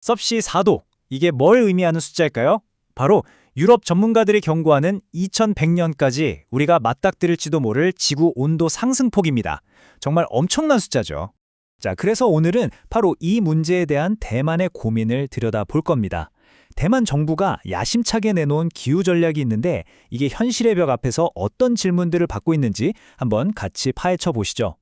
섭씨 4도, 이게 뭘 의미하는 숫자일까요? 바로 유럽 전문가들이 경고하는 2100년까지 우리가 맞닥뜨릴지도 모를 지구 온도 상승폭입니다. 정말 엄청난 숫자죠. 자, 그래서 오늘은 바로 이 문제에 대한 대만의 고민을 들여다볼 겁니다. 대만 정부가 야심차게 내놓은 기후 전략이 있는데 이게 현실의 벽 앞에서 어떤 질문들을 받고 있는지 한번 같이 파헤쳐 보시죠.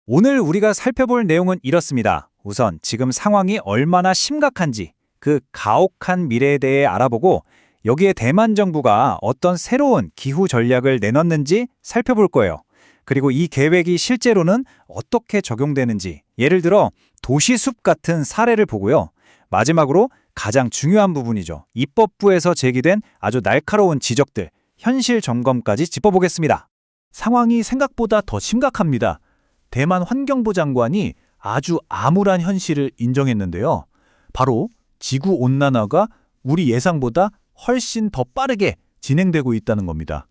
오늘 우리가 살펴볼 내용은 이렇습니다. 우선 지금 상황이 얼마나 심각한지 그 가혹한 미래에 대해 알아보고 여기에 대만 정부가 어떤 새로운 기후 전략을 내놨는지 살펴볼 거예요. 그리고 이 계획이 실제로는 어떻게 적용되는지, 예를 들어 도시숲 같은 사례를 보고요. 마지막으로 가장 중요한 부분이죠. 입법부에서 제기된 아주 날카로운 지적들, 현실 점검까지 짚어보겠습니다. 상황이 생각보다 더 심각합니다. 대만 환경부 장관이 아주 암울한 현실을 인정했는데요. 바로 지구온난화가 우리 예상보다 훨씬 더 빠르게 진행되고 있다는 겁니다.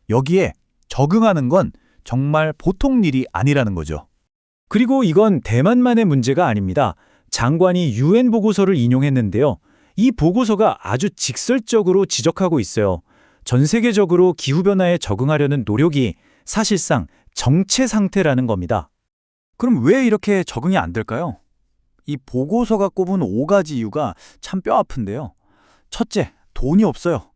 여기에 적응하는 건 정말 보통 일이 아니라는 거죠. 그리고 이건 대만만의 문제가 아닙니다. 장관이 UN 보고서를 인용했는데요. 이 보고서가 아주 직설적으로 지적하고 있어요. 전 세계적으로 기후변화에 적응하려는 노력이 사실상 정체 상태라는 겁니다. 그럼 왜 이렇게 적응이 안 될까요? 이 보고서가 꼽은 5가지 이유가 참 뼈아픈데요. 첫째, 돈이 없어요.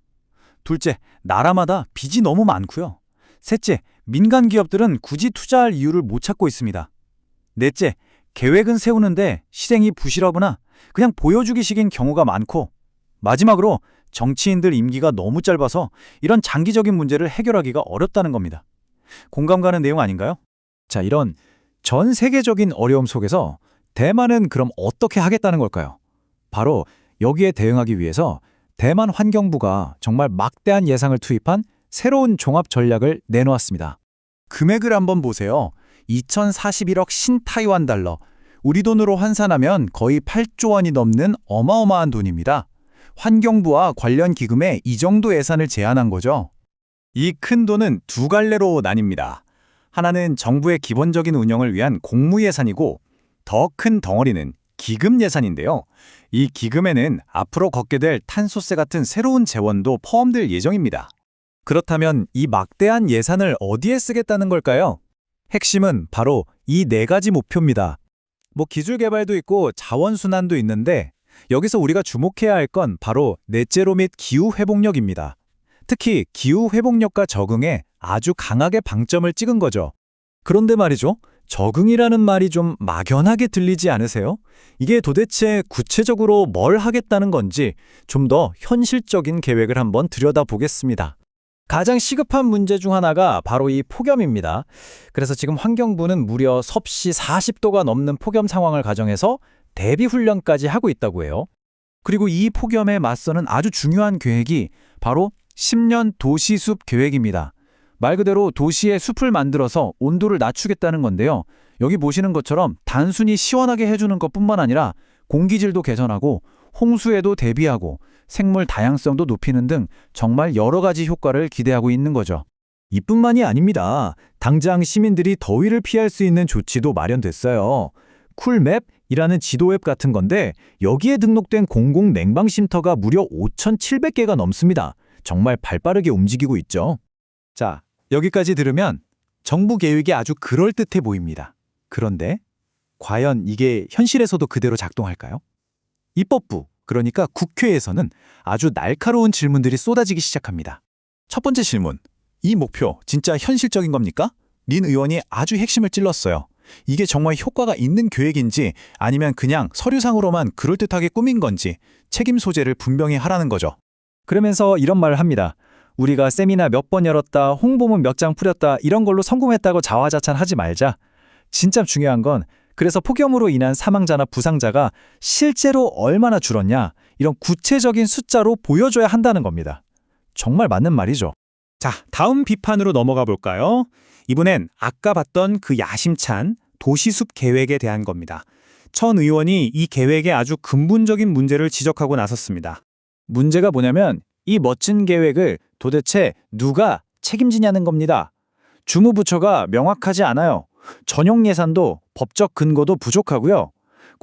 둘째, 나라마다 빚이 너무 많고요. 셋째, 민간 기업들은 굳이 투자할 이유를 못 찾고 있습니다. 넷째, 계획은 세우는데 실행이 부실하거나 그냥 보여주기식인 경우가 많고, 마지막으로 정치인들 임기가 너무 짧아서 이런 장기적인 문제를 해결하기가 어렵다는 겁니다. 공감 가는 내용 아닌가요? 자, 이런 전 세계적인 어려움 속에서 대만은 그럼 어떻게 하겠다는 걸까요? 바로 여기에 대응하기 위해서 대만 환경부가 정말 막대한 예산을 투입한 새로운 종합 전략을 내놓았습니다. 금액을 한번 보세요. 2041억 신타이완 달러. 우리 돈으로 환산하면 거의 8조 원이 넘는 어마어마한 돈입니다. 환경부와 관련 기금에 이 정도 예산을 제안한 거죠. 이 큰 돈은 두 갈래로 나뉩니다. 하나는 정부의 기본적인 운영을 위한 공무 예산이고 더 큰 덩어리는 기금 예산인데요. 이 기금에는 앞으로 걷게 될 탄소세 같은 새로운 재원도 포함될 예정입니다. 그렇다면 이 막대한 예산을 어디에 쓰겠다는 걸까요? 핵심은 바로 이 네 가지 목표입니다. 기술 개발도 있고 자원 순환도 있는데 여기서 우리가 주목해야 할 건 바로 넷제로 및 기후 회복력입니다. 특히 기후 회복력과 적응에 아주 강하게 방점을 찍은 거죠. 그런데 말이죠. 적응이라는 말이 좀 막연하게 들리지 않으세요? 이게 도대체 구체적으로 뭘 하겠다는 건지 좀 더 현실적인 계획을 한번 들여다보겠습니다. 가장 시급한 문제 중 하나가 바로 이 폭염입니다. 그래서 지금 환경부는 무려 섭씨 40도가 넘는 폭염 상황을 가정해서 대비 훈련까지 하고 있다고 해요. 그리고 이 폭염에 맞서는 아주 중요한 계획이 바로 10년 도시숲 계획입니다. 말 그대로 도시에 숲을 만들어서 온도를 낮추겠다는 건데요. 여기 보시는 것처럼 단순히 시원하게 해주는 것뿐만 아니라 공기질도 개선하고 홍수에도 대비하고 생물 다양성도 높이는 등 정말 여러 가지 효과를 기대하고 있는 거죠. 이뿐만이 아닙니다. 당장 시민들이 더위를 피할 수 있는 조치도 마련됐어요. 쿨맵이라는 지도 앱 같은 건데 여기에 등록된 공공 냉방 쉼터가 무려 5,700개가 넘습니다. 정말 발빠르게 움직이고 있죠. 자, 여기까지 들으면 정부 계획이 아주 그럴듯해 보입니다. 그런데 과연 이게 현실에서도 그대로 작동할까요? 입법부, 그러니까 국회에서는 아주 날카로운 질문들이 쏟아지기 시작합니다. 첫 번째 질문, 이 목표 진짜 현실적인 겁니까? 린 의원이 아주 핵심을 찔렀어요. 이게 정말 효과가 있는 계획인지 아니면 그냥 서류상으로만 그럴듯하게 꾸민 건지 책임 소재를 분명히 하라는 거죠. 그러면서 이런 말을 합니다. 우리가 세미나 몇 번 열었다, 홍보문 몇 장 뿌렸다 이런 걸로 성공했다고 자화자찬하지 말자. 진짜 중요한 건 그래서 폭염으로 인한 사망자나 부상자가 실제로 얼마나 줄었냐 이런 구체적인 숫자로 보여줘야 한다는 겁니다. 정말 맞는 말이죠. 자, 다음 비판으로 넘어가 볼까요? 이번엔 아까 봤던 그 야심찬 도시숲 계획에 대한 겁니다. 천 의원이 이 계획의 아주 근본적인 문제를 지적하고 나섰습니다. 문제가 뭐냐면 이 멋진 계획을 도대체 누가 책임지냐는 겁니다. 주무부처가 명확하지 않아요. 전용 예산도 법적 근거도 부족하고요.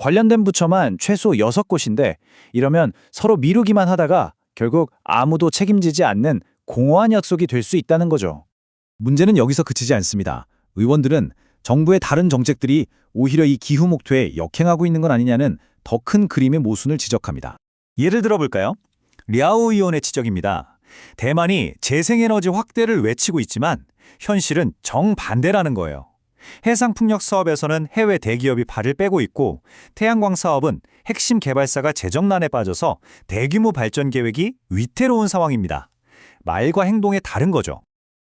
관련된 부처만 최소 6곳인데 이러면 서로 미루기만 하다가 결국 아무도 책임지지 않는 공허한 약속이 될 수 있다는 거죠. 문제는 여기서 그치지 않습니다. 의원들은 정부의 다른 정책들이 오히려 이 기후 목표에 역행하고 있는 건 아니냐는 더 큰 그림의 모순을 지적합니다. 예를 들어볼까요? 랴오 의원의 지적입니다. 대만이 재생에너지 확대를 외치고 있지만 현실은 정반대라는 거예요. 해상풍력 사업에서는 해외 대기업이 발을 빼고 있고 태양광 사업은 핵심 개발사가 재정난에 빠져서 대규모 발전 계획이 위태로운 상황입니다. 말과 행동의 다른 거죠.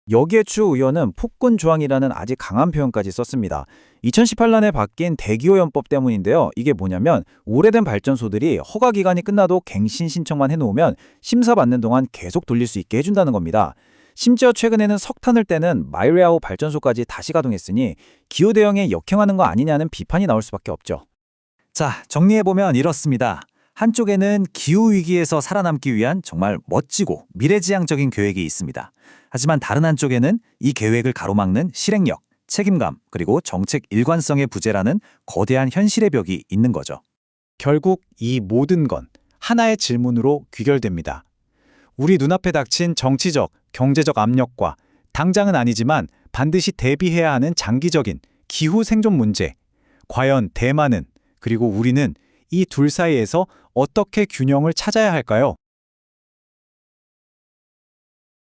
여기에 추 의원은 폭군 조항이라는 아주 강한 표현까지 썼습니다. 2018년에 바뀐 대기오염법 때문인데요. 이게 뭐냐면 오래된 발전소들이 허가 기간이 끝나도 갱신 신청만 해놓으면 심사받는 동안 계속 돌릴 수 있게 해준다는 겁니다. 심지어 최근에는 석탄을 떼는 마이레아호 발전소까지 다시 가동했으니 기후 대응에 역행하는 거 아니냐는 비판이 나올 수밖에 없죠. 자, 정리해보면 이렇습니다. 한쪽에는 기후위기에서 살아남기 위한 정말 멋지고 미래지향적인 계획이 있습니다. 하지만 다른 한쪽에는 이 계획을 가로막는 실행력, 책임감, 그리고 정책 일관성의 부재라는 거대한 현실의 벽이 있는 거죠. 결국 이 모든 건 하나의 질문으로 귀결됩니다. 우리 눈앞에 닥친 정치적, 경제적 압력과 당장은 아니지만 반드시 대비해야 하는 장기적인 기후 생존 문제. 과연 대만은, 그리고 우리는 이 둘 사이에서 어떻게 균형을 찾아야 할까요?